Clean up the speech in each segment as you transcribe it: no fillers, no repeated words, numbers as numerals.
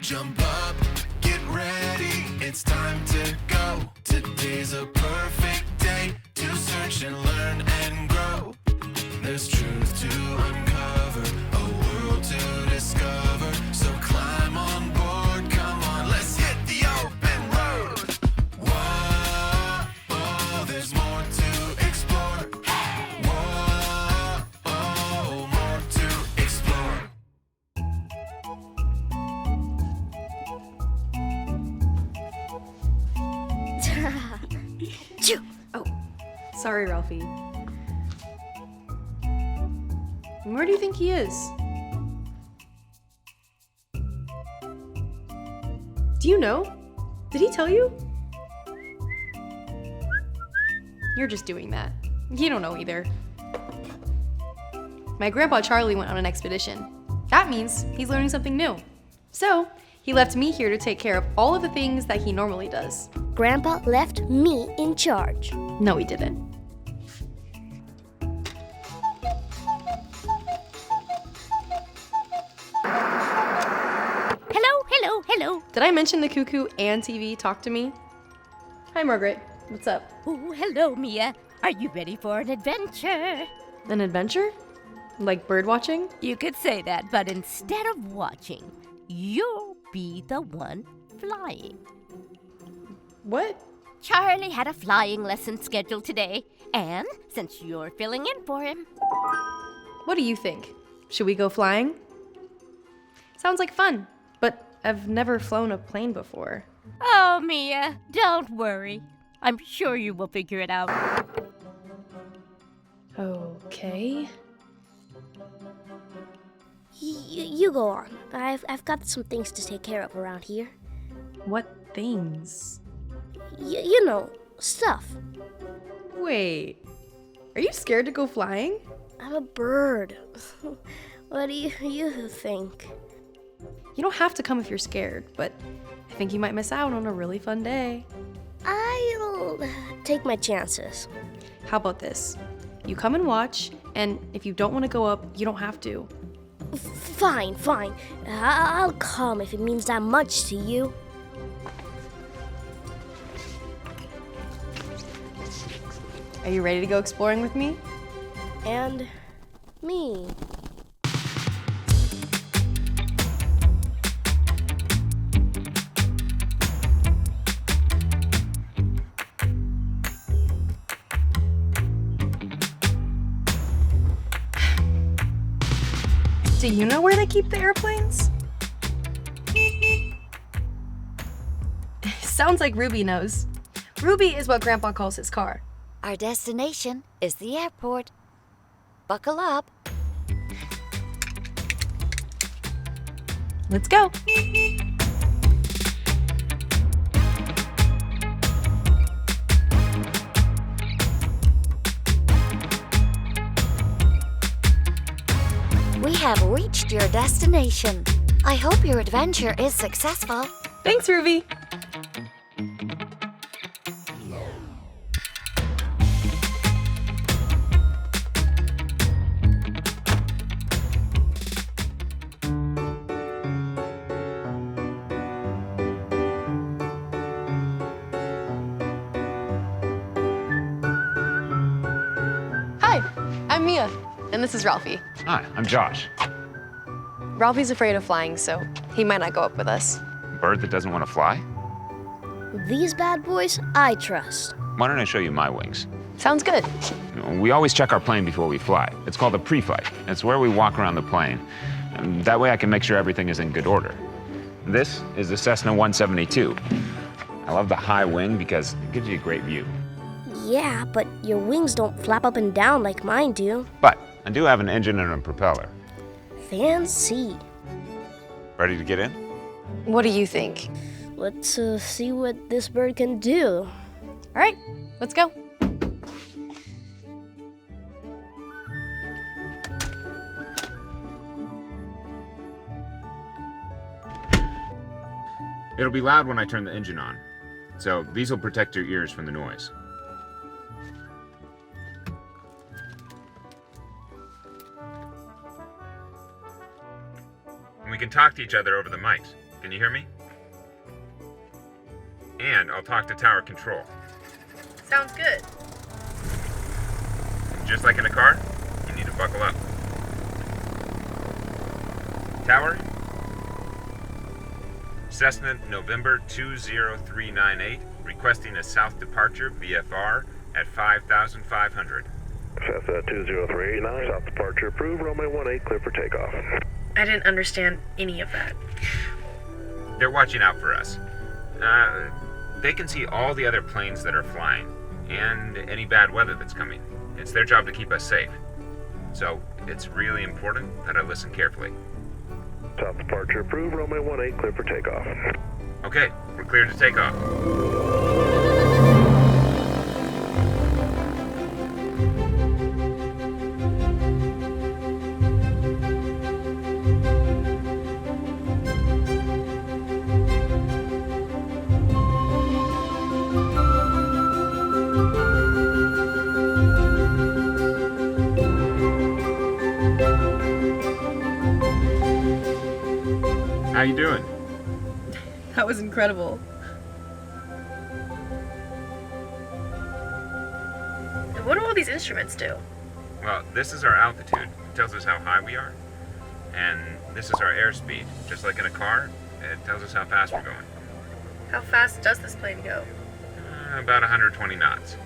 Jump up, get ready, it's time to go. Today's a perfect day to search and learn and grow. There's truth to uncover, a world to discover. So climb on board, come on, let's hit the open road. Whoa, oh, there's more to explore. Whoa, oh, more to explore. Oh, sorry, Ralphie. Where do you think he is? Do you know? Did he tell you? You're just doing that. You don't know either. My grandpa Charlie went on an expedition. That means he's learning something new. So, he left me here to take care of all of the things that he normally does. Grandpa left me in charge. No, he didn't. Hello. Did I mention the Cuckoo and TV talk to me? Hi, Margaret. What's up? Oh, hello, Mia. Are you ready for an adventure? An adventure? Like bird watching? You could say that, but instead of watching, you'll be the one flying. What? Charlie had a flying lesson scheduled today, and since you're filling in for him... What do you think? Should we go flying? Sounds like fun, but I've never flown a plane before. Oh, Mia, don't worry. I'm sure you will figure it out. Okay. You go on. I've got some things to take care of around here. What things? You know, stuff. Wait, are you scared to go flying? I'm a bird. What do you think? You don't have to come if you're scared, but I think you might miss out on a really fun day. I'll take my chances. How about this? You come and watch, and if you don't want to go up, you don't have to. Fine. I'll come if it means that much to you. Are you ready to go exploring with me? And me. Do you know where they keep the airplanes? Sounds like Ruby knows. Ruby is what Grandpa calls his car. Our destination is the airport. Buckle up. Let's go. We have reached your destination. I hope your adventure is successful. Thanks, Ruby. Hi, I'm Mia, and this is Ralphie. Hi, I'm Josh. Ralphie's afraid of flying, so he might not go up with us. A bird that doesn't want to fly? These bad boys, I trust. Why don't I show you my wings? Sounds good. We always check our plane before we fly. It's called a pre-flight. It's where we walk around the plane. And that way I can make sure everything is in good order. This is the Cessna 172. I love the high wing because it gives you a great view. Yeah, but your wings don't flap up and down like mine do. But I do have an engine and a propeller. Fancy. Ready to get in? What do you think? Let's see what this bird can do. All right, let's go. It'll be loud when I turn the engine on. So these will protect your ears from the noise. And we can talk to each other over the mics. Can you hear me? And I'll talk to tower control. Sounds good. Just like in a car, you need to buckle up. Tower, Cessna November 20398, requesting a south departure VFR at 5,500. Cessna 20389, south departure approved, runway 18 clear for takeoff. I didn't understand any of that. They're watching out for us. They can see all the other planes that are flying, and any bad weather that's coming. It's their job to keep us safe. So, it's really important that I listen carefully. South departure approved, runway 18 clear for takeoff. Okay, we're clear to take off. How you doing? That was incredible. And what do all these instruments do? Well, this is our altitude. It tells us how high we are. And this is our airspeed. Just like in a car, it tells us how fast we're going. How fast does this plane go? About 120 knots.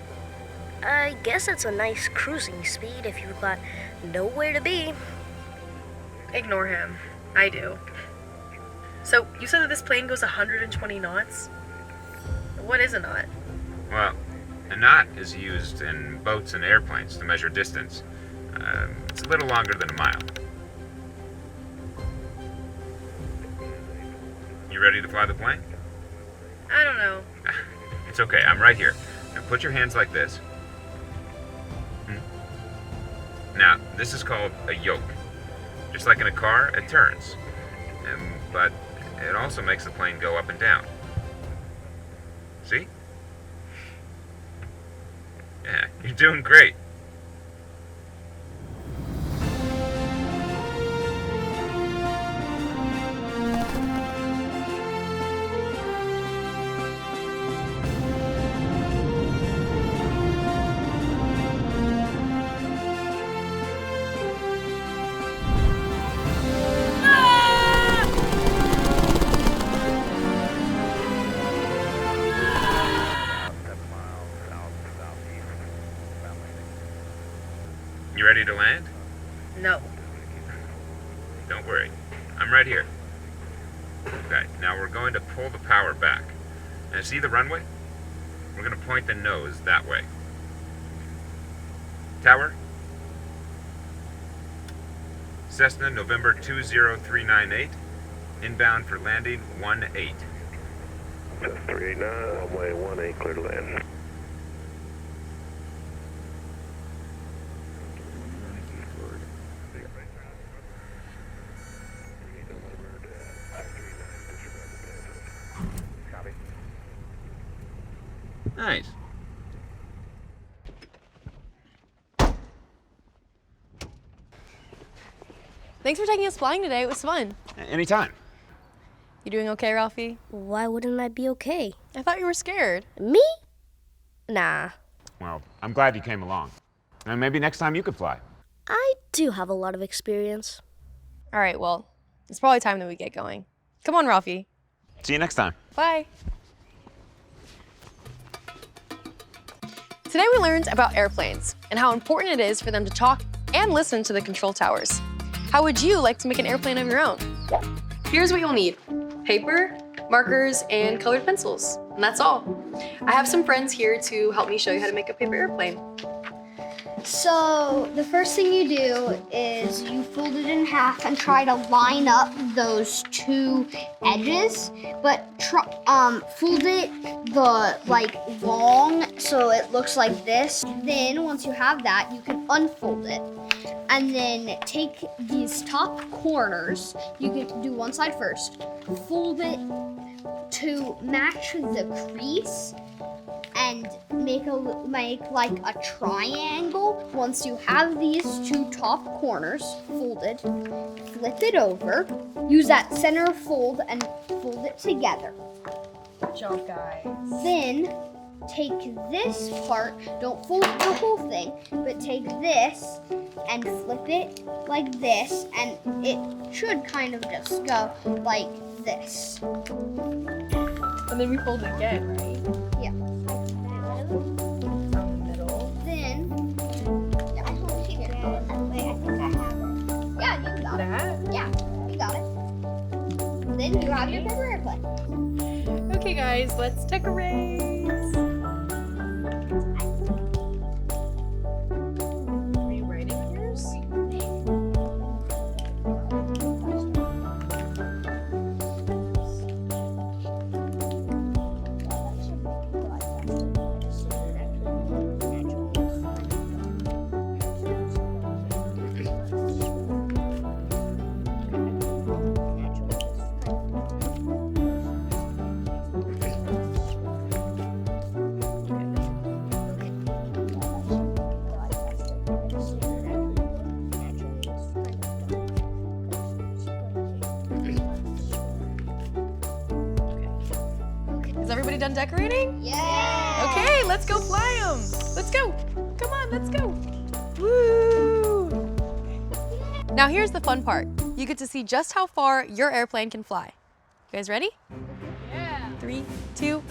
I guess it's a nice cruising speed if you've got nowhere to be. Ignore him. I do. So, you said that this plane goes 120 knots? What is a knot? Well, a knot is used in boats and airplanes to measure distance. It's a little longer than a mile. You ready to fly the plane? I don't know. It's okay, I'm right here. Now put your hands like this. Now, this is called a yoke. Just like in a car, it turns. But it also makes the plane go up and down. See? Yeah, you're doing great. You ready to land? No. Don't worry. I'm right here. Okay, now we're going to pull the power back. And see the runway? We're going to point the nose that way. Tower? Cessna November 20398, inbound for landing 18. Cessna 389, runway 18 clear to land. Nice. Thanks for taking us flying today. It was fun. Anytime. You doing okay, Ralphie? Why wouldn't I be okay? I thought you were scared. Me? Nah. Well, I'm glad you came along. And maybe next time you could fly. I do have a lot of experience. All right, well, it's probably time that we get going. Come on, Ralphie. See you next time. Bye. Today we learned about airplanes and how important it is for them to talk and listen to the control towers. How would you like to make an airplane of your own? Here's what you'll need: paper, markers, and colored pencils. And that's all. I have some friends here to help me show you how to make a paper airplane. So the first thing you do is you fold it in half and try to line up those two edges, but fold it long so it looks like this. Then once you have that, you can unfold it. And then take these top corners, you can do one side first, fold it to match the crease, and make like a triangle. Once you have these two top corners folded, flip it over. Use that center fold and fold it together. Good job, guys. Then take this part, don't fold the whole thing, but take this and flip it like this, and it should kind of just go like this. And then we fold it again, right? Yeah. From the middle. Then, yeah, I think I have it. Yeah, you got it. That? Yeah, you got it. Then you have your paper airplane. Okay, guys, let's decorate. Are you writing on yours? Is everybody done decorating? Yeah. Okay, let's go fly them. Let's go. Come on, let's go. Woo! Now here's the fun part. You get to see just how far your airplane can fly. You guys ready? Yeah. 3, 2.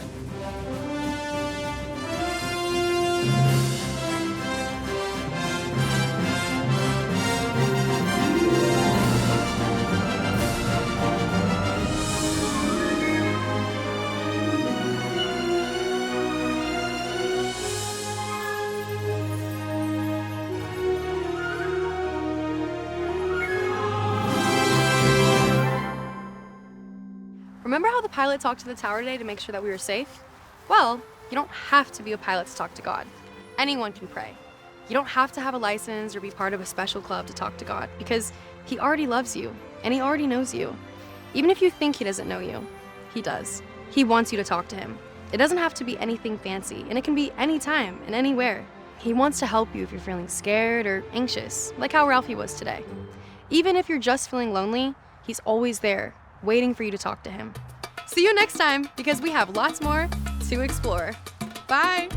Remember how the pilot talked to the tower today to make sure that we were safe? Well, you don't have to be a pilot to talk to God. Anyone can pray. You don't have to have a license or be part of a special club to talk to God, because He already loves you and He already knows you. Even if you think He doesn't know you, He does. He wants you to talk to Him. It doesn't have to be anything fancy, and it can be anytime and anywhere. He wants to help you if you're feeling scared or anxious, like how Ralphie was today. Even if you're just feeling lonely, He's always there, waiting for you to talk to Him. See you next time, because we have lots more to explore. Bye!